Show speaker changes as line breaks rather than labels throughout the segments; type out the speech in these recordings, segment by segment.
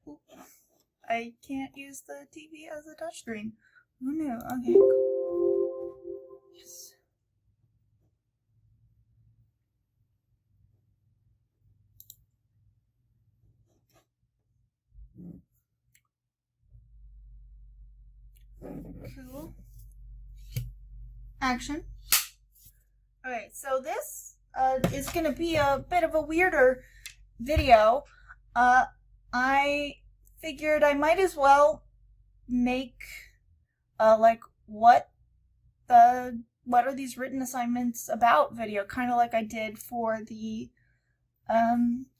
Oop. I can't use the TV as a touchscreen. Oh no, okay, cool. Yes. Cool. Action. Okay, so this is going to be a bit of a weirder video. I figured I might as well make like what are these written assignments about video, kind of like I did for the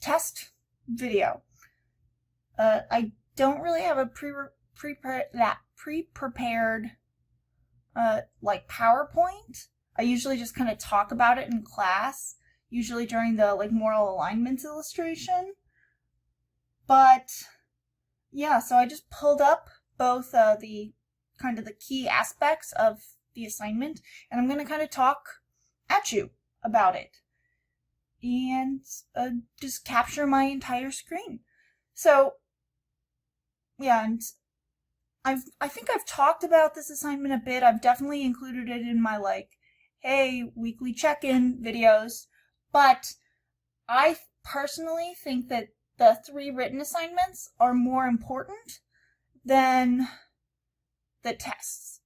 test video. I don't really have a pre-prepared like PowerPoint. I usually just kind of talk about it in class, usually during the like moral alignments illustration. But yeah, so I just pulled up both the kind of the key aspects of the assignment, and I'm going to kind of talk at you about it and just capture my entire screen. So yeah, and I think I've talked about this assignment a bit. I've definitely included it in my like, hey, weekly check-in videos, but I personally think that the 3 written assignments are more important than the tests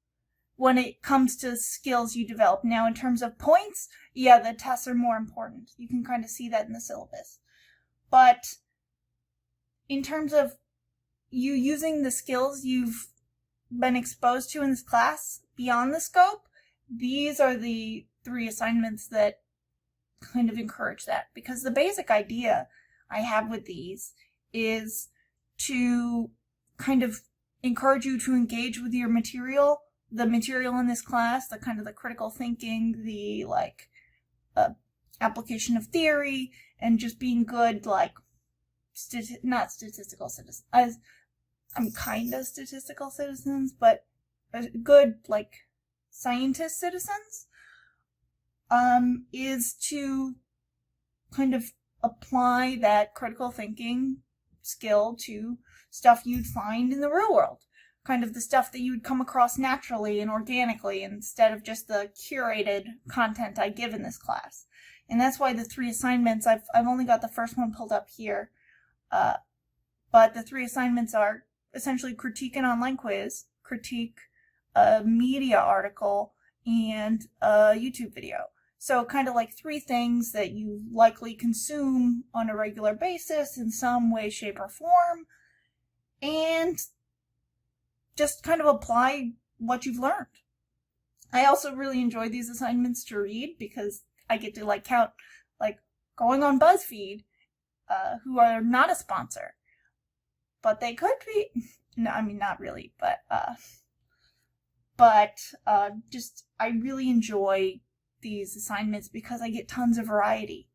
when it comes to skills you develop. Now, in terms of points, yeah, the tests are more important. You can kind of see that in the syllabus. But in terms of you using the skills you've been exposed to in this class beyond the scope, these are the 3 assignments that kind of encourage that. Because the basic idea I have with these is to kind of encourage you to engage with your material, the material in this class, the kind of the critical thinking, the like application of theory, and just being good, like, not statistical citizens. I'm kind of statistical citizens, but good, like, scientist citizens, is to kind of apply that critical thinking skill to stuff you'd find in the real world. Kind of the stuff that you would come across naturally and organically instead of just the curated content I give in this class. And that's why the 3 assignments, I've only got the first one pulled up here, but the 3 assignments are essentially critique an online quiz, critique a media article, and a YouTube video. So kind of like 3 things that you likely consume on a regular basis in some way, shape, or form, and just kind of apply what you've learned. I also really enjoy these assignments to read because I get to like count, like going on BuzzFeed, who are not a sponsor, but they could be. No, I mean, not really, but just I really enjoy these assignments because I get tons of variety.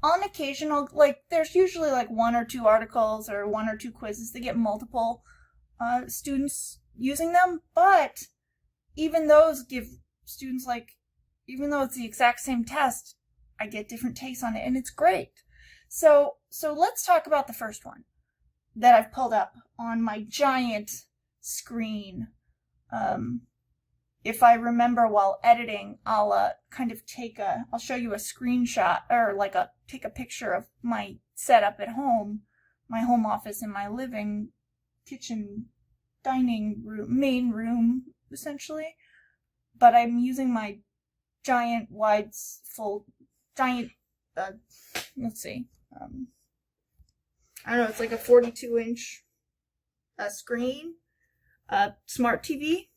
On occasional, like there's usually like 1 or 2 articles or 1 or 2 quizzes that get multiple students using them, but even those give students, like, even though it's the exact same test, I get different takes on it, and it's great. So let's talk about the first one that I've pulled up on my giant screen. If I remember while editing, I'll kind of I'll show you a screenshot, or like take a picture of my setup at home, my home office in my living, kitchen, dining room, main room, essentially. But I'm using my giant let's see, I don't know, it's like a 42-inch screen, smart TV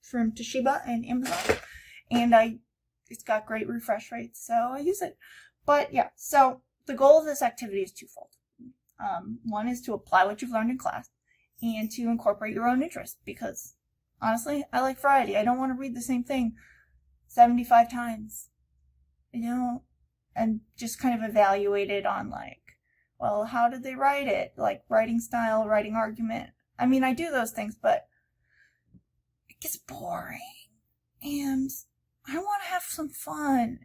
from Toshiba and Amazon, and it's got great refresh rates, so I use it. But yeah, so the goal of this activity is twofold. One is to apply what you've learned in class, and to incorporate your own interests, because honestly, I like variety. I don't want to read the same thing 75 times, and just kind of evaluate it on like, well, how did they write it? Like writing style, writing argument. I mean, I do those things, but it gets boring, and I want to have some fun,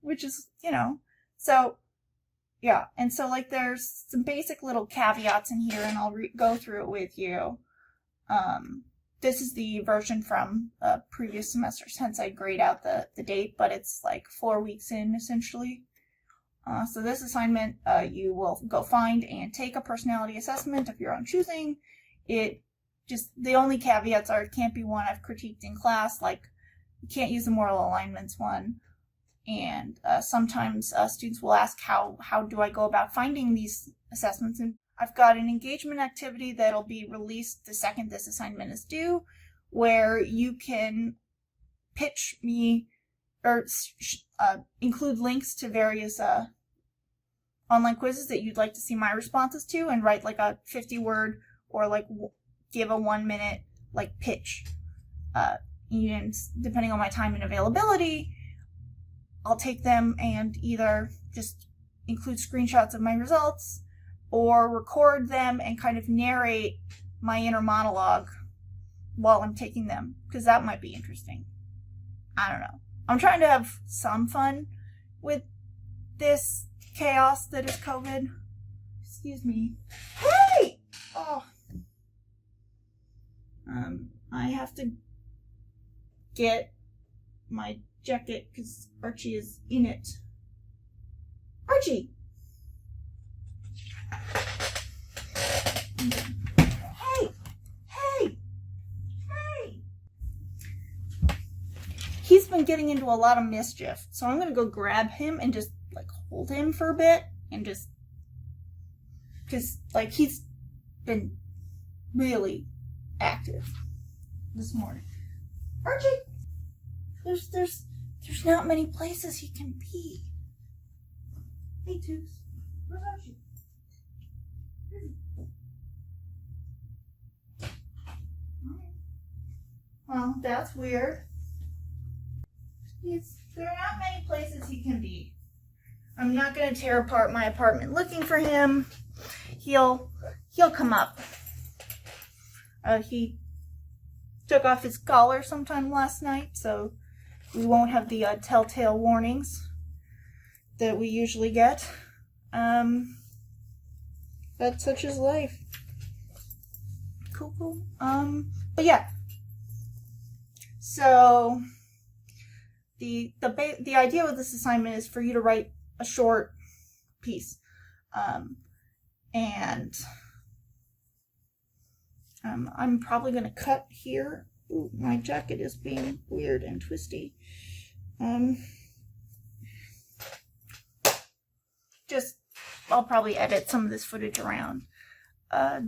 which is, so Yeah, and so like there's some basic little caveats in here, and I'll go through it with you. This is the version from previous semesters, hence I grade out the date, but it's like 4 weeks in essentially. So this assignment, you will go find and take a personality assessment of your own choosing. The only caveats are it can't be one I've critiqued in class, like you can't use the moral alignments one. And sometimes students will ask, how do I go about finding these assessments? And I've got an engagement activity that'll be released the second this assignment is due, where you can pitch me or include links to various online quizzes that you'd like to see my responses to, and write like a 50-word or like give a 1-minute like pitch. And depending on my time and availability, I'll take them and either just include screenshots of my results or record them and kind of narrate my inner monologue while I'm taking them, because that might be interesting. I don't know. I'm trying to have some fun with this chaos that is COVID. Excuse me. Hey! Oh. I have to get my jacket because Archie is in it. Archie! Hey! Hey! Hey! He's been getting into a lot of mischief, so I'm gonna go grab him and just like hold him for a bit and just, because like he's been really active this morning. Archie! There's not many places he can be. Hey, Toots. Where's Archie? Well, that's weird. There are not many places he can be. I'm not going to tear apart my apartment looking for him. He'll come up. He took off his collar sometime last night, so we won't have the telltale warnings that we usually get. But such is life. Cool. But yeah. So the idea with this assignment is for you to write a short piece, and I'm probably going to cut here. Ooh, my jacket is being weird and twisty. I'll probably edit some of this footage around,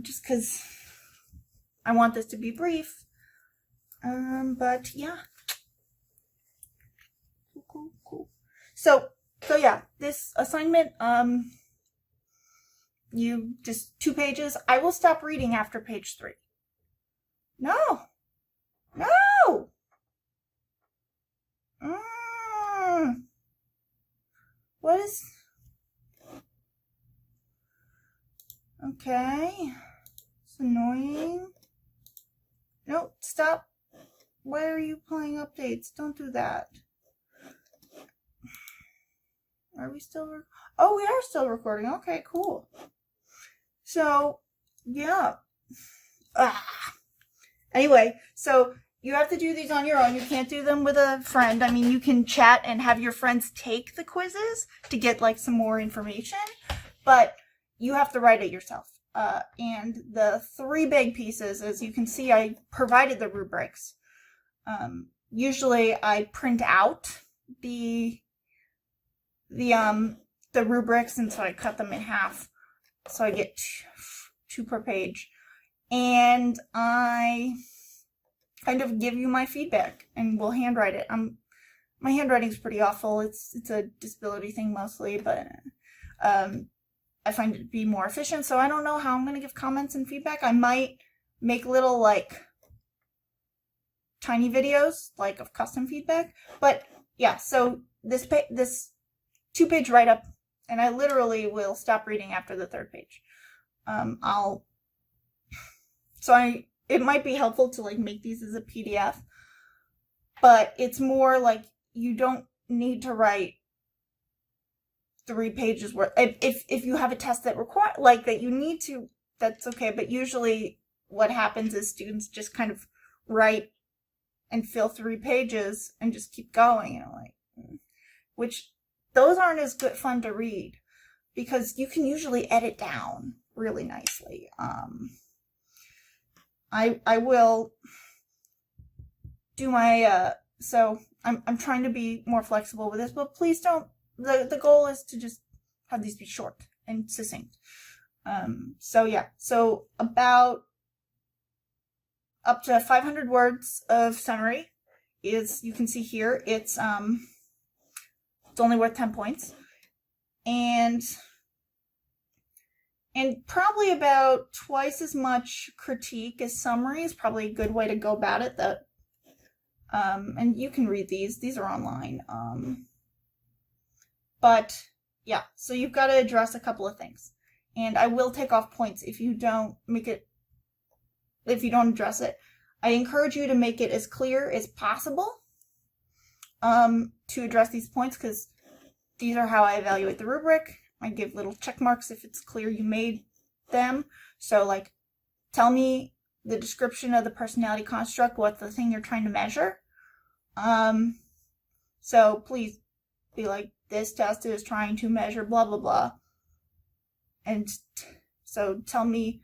just because I want this to be brief. But yeah. Cool. So yeah, this assignment, you just 2 pages. I will stop reading after page 3. No. What is... Okay. It's annoying. Nope, stop. Why are you playing updates? Don't do that. Are we still... Oh, we are still recording. Okay, cool. So, yeah. Anyway, so you have to do these on your own. You can't do them with a friend. I mean, you can chat and have your friends take the quizzes to get like some more information, but you have to write it yourself. And the 3 big pieces, as you can see, I provided the rubrics. Usually I print out the rubrics, and so I cut them in half, so I get 2 per page, and I kind of give you my feedback, and we'll handwrite it. My handwriting's pretty awful. It's a disability thing mostly, but I find it to be more efficient, so I don't know how I'm going to give comments and feedback. I might make little, like, tiny videos, like, of custom feedback, but yeah, so this 2-page write-up, and I literally will stop reading after the 3rd page. It might be helpful to, like, make these as a PDF, but it's more like you don't need to write 3 pages worth. If you have a test that require like that you need to, that's okay. But usually what happens is students just kind of write and fill 3 pages and just keep going, like, which those aren't as good fun to read because you can usually edit down really nicely. I will do my so I'm trying to be more flexible with this, but please don't. The goal is to just have these be short and succinct. So yeah, so about up to 500 words of summary is, you can see here, it's only worth 10 points. And probably about twice as much critique as summary is probably a good way to go about it. And you can read these are online. But yeah, so you've got to address a couple of things. And I will take off points if you don't address it. I encourage you to make it as clear as possible to address these points, because these are how I evaluate the rubric. I give little check marks if it's clear you made them. So like, tell me the description of the personality construct, what's the thing you're trying to measure. So please be like, this test is trying to measure blah, blah, blah. And so tell me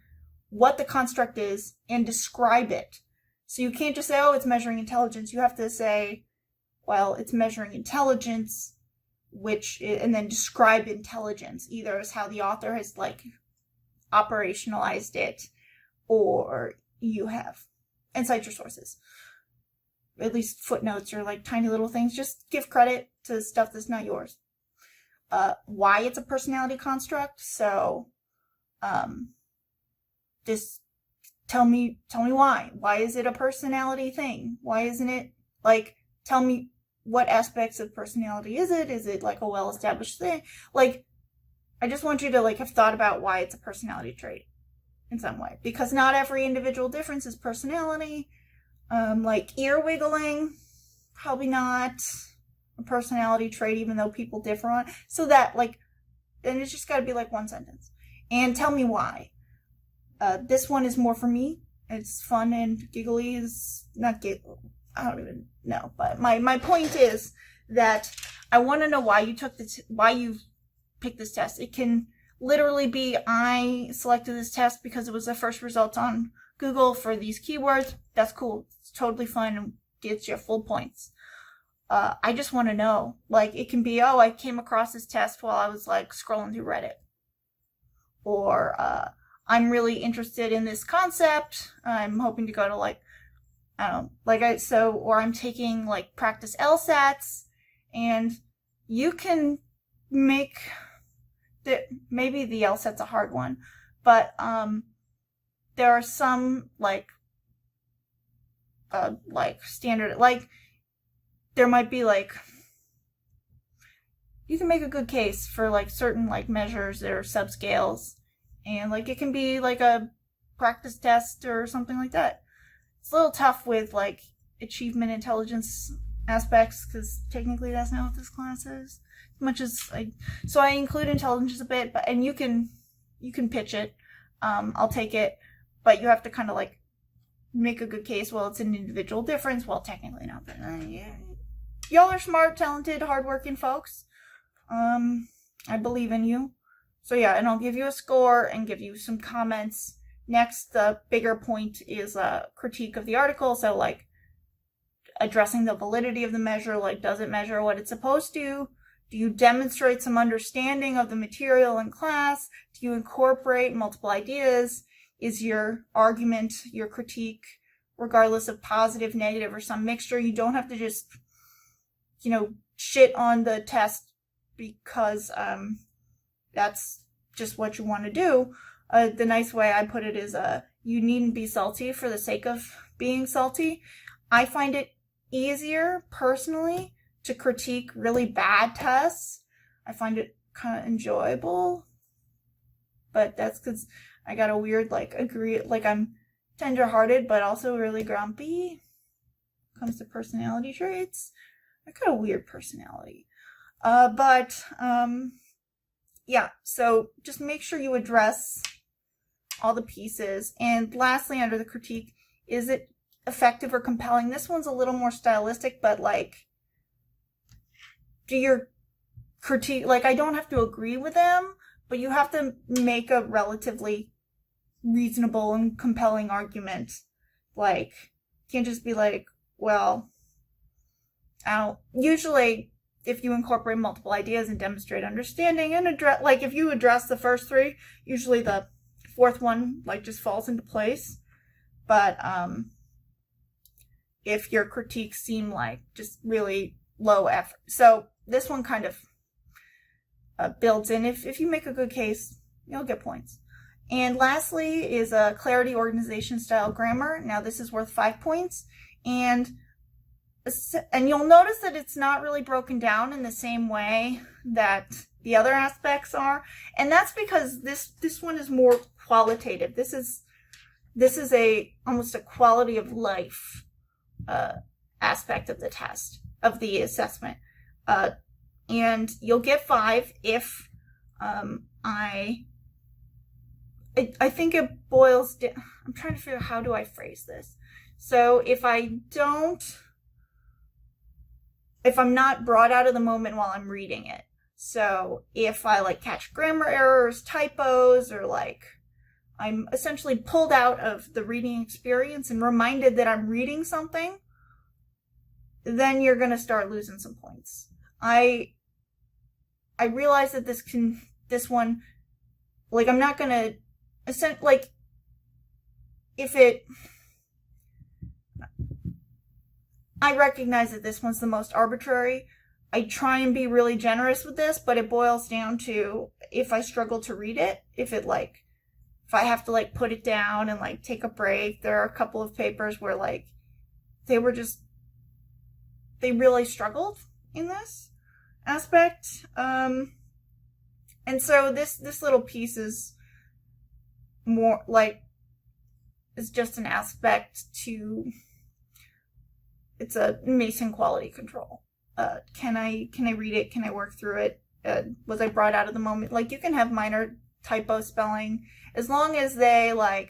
what the construct is and describe it. So you can't just say, oh, it's measuring intelligence. You have to say, well, it's measuring intelligence, and then describe intelligence, either as how the author has like operationalized it, or you have, and cite your sources. At least footnotes or like tiny little things. Just give credit to stuff that's not yours. Why it's a personality construct. So, just tell me why. Why is it a personality thing? Why isn't it like, tell me what aspects of personality is it? Is it like a well-established thing? Like, I just want you to like have thought about why it's a personality trait in some way, because not every individual difference is personality. Like ear wiggling, probably not a personality trait, even though people differ on it. So that like, then it's just got to be like one sentence. And tell me why. This one is more for me. It's fun and giggly. Is not giggle. I don't even know. But my point is that I want to know why you why you picked this test. It can literally be, I selected this test because it was the first result on Google for these keywords. That's cool. It's totally fun and gets you full points. I just want to know. Like, it can be, oh, I came across this test while I was like scrolling through Reddit. Or I'm really interested in this concept. I'm hoping to go to like, I don't know, or I'm taking like practice LSATs, and you can make maybe the LSAT's a hard one, but there are some like standard, like there might be like, you can make a good case for like certain like measures that are subscales, and like it can be like a practice test or something like that. It's a little tough with like achievement intelligence aspects, because technically that's not what this class is. As much as so I include intelligence a bit, and you can pitch it. I'll take it, but you have to kind of like make a good case. Well, it's an individual difference. Well, technically not, but yeah. Y'all are smart, talented, hardworking folks. I believe in you. So yeah, and I'll give you a score and give you some comments. Next, the bigger point is a critique of the article. So like addressing the validity of the measure, like does it measure what it's supposed to? Do you demonstrate some understanding of the material in class? Do you incorporate multiple ideas? Is your argument, your critique, regardless of positive, negative, or some mixture? You don't have to just, shit on the test because that's just what you want to do. The nice way I put it is you needn't be salty for the sake of being salty. I find it easier, personally, to critique really bad tests. I find it kind of enjoyable. But that's because I got a weird, I'm tender-hearted, but also really grumpy when it comes to personality traits. I got a weird personality. But yeah, so just make sure you address all the pieces. And lastly, under the critique, is it effective or compelling? This one's a little more stylistic, but like, do your critique, like, I don't have to agree with them, but you have to make a relatively reasonable and compelling argument. Like, you can't just be like, well, usually if you incorporate multiple ideas and demonstrate understanding and address, like if you address the first three, usually the fourth one like just falls into place. But if your critiques seem like just really low effort, so this one kind of builds in. If you make a good case, you'll get points. And lastly is a clarity, organization, style, grammar. Now this is worth 5 points, and you'll notice that it's not really broken down in the same way that the other aspects are, and that's because this one is more qualitative. This is almost a quality of life aspect of the test, of the assessment, and you'll get 5 if I think it boils down. I'm trying to figure out how do I phrase this. So if I'm not brought out of the moment while I'm reading it. So if I like catch grammar errors, typos, or like I'm essentially pulled out of the reading experience and reminded that I'm reading something, then you're going to start losing some points. I realize that this one, like, I'm not going to, like, I recognize that this one's the most arbitrary. I try and be really generous with this, but it boils down to if I struggle to read it, if I have to like put it down and like take a break. There are a couple of papers where like they really struggled in this aspect. And so this little piece is more like, it's just an aspect to, it's a Mason quality control. Can I read it? Can I work through it? Was I brought out of the moment? Like, you can have minor typo spelling as long as they like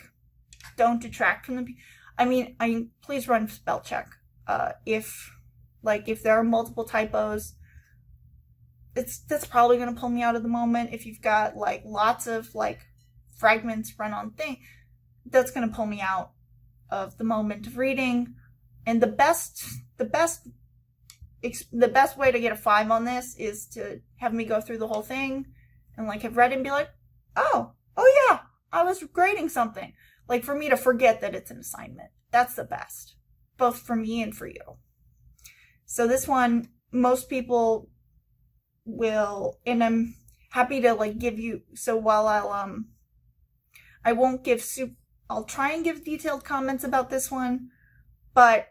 don't detract from the. I mean, please run spell check. If there are multiple typos, that's probably going to pull me out of the moment. If you've got like lots of like fragments run on thing, that's going to pull me out of the moment of reading. And the best way to get a 5 on this is to have me go through the whole thing and like have read it and be like, oh yeah, I was grading something. Like, for me to forget that it's an assignment. That's the best, both for me and for you. So this one, most people will, and I'm happy to like give you, so while I won't give I'll try and give detailed comments about this one, but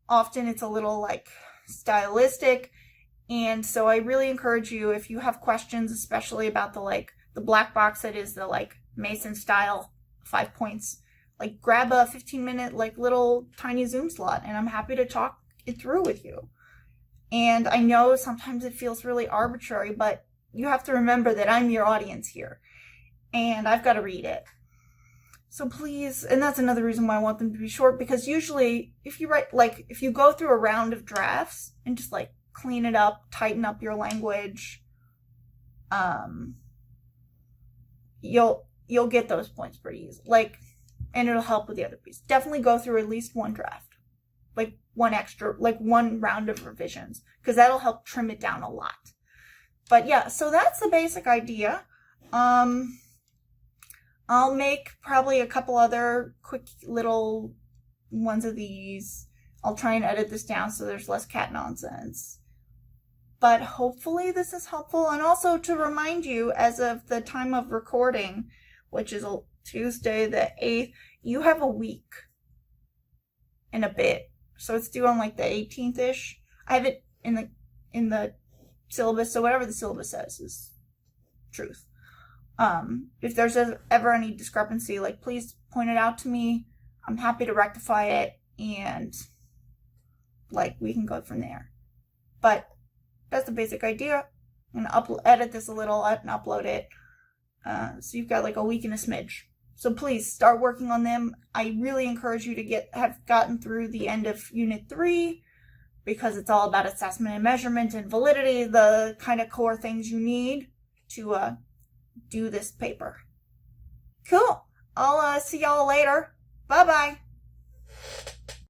often it's a little like stylistic. And so I really encourage you, if you have questions, especially about the black box that is the like Mason style 5 points, like grab a 15-minute like little tiny Zoom slot, and I'm happy to talk it through with you. And I know sometimes it feels really arbitrary, but you have to remember that I'm your audience here and I've got to read it. So please, and that's another reason why I want them to be short, because usually if you go through a round of drafts and just like clean it up, tighten up your language, you'll get those points pretty easy. Like, and it'll help with the other piece. Definitely go through at least one draft, like one round of revisions, because that'll help trim it down a lot. But yeah, so that's the basic idea. I'll make probably a couple other quick little ones of these. I'll try and edit this down so there's less cat nonsense. But hopefully this is helpful. And also to remind you, as of the time of recording, which is Tuesday the 8th, you have a week and a bit. So it's due on like the 18th-ish. I have it in the syllabus, so whatever the syllabus says is truth. If there's ever any discrepancy, like, please point it out to me. I'm happy to rectify it, and like we can go from there. But that's the basic idea. I'm gonna edit this a little and upload it. So you've got like a week and a smidge. So please start working on them. I really encourage you to have gotten through the end of Unit 3 because it's all about assessment and measurement and validity, the kind of core things you need to do this paper. Cool. I'll see y'all later. Bye-bye.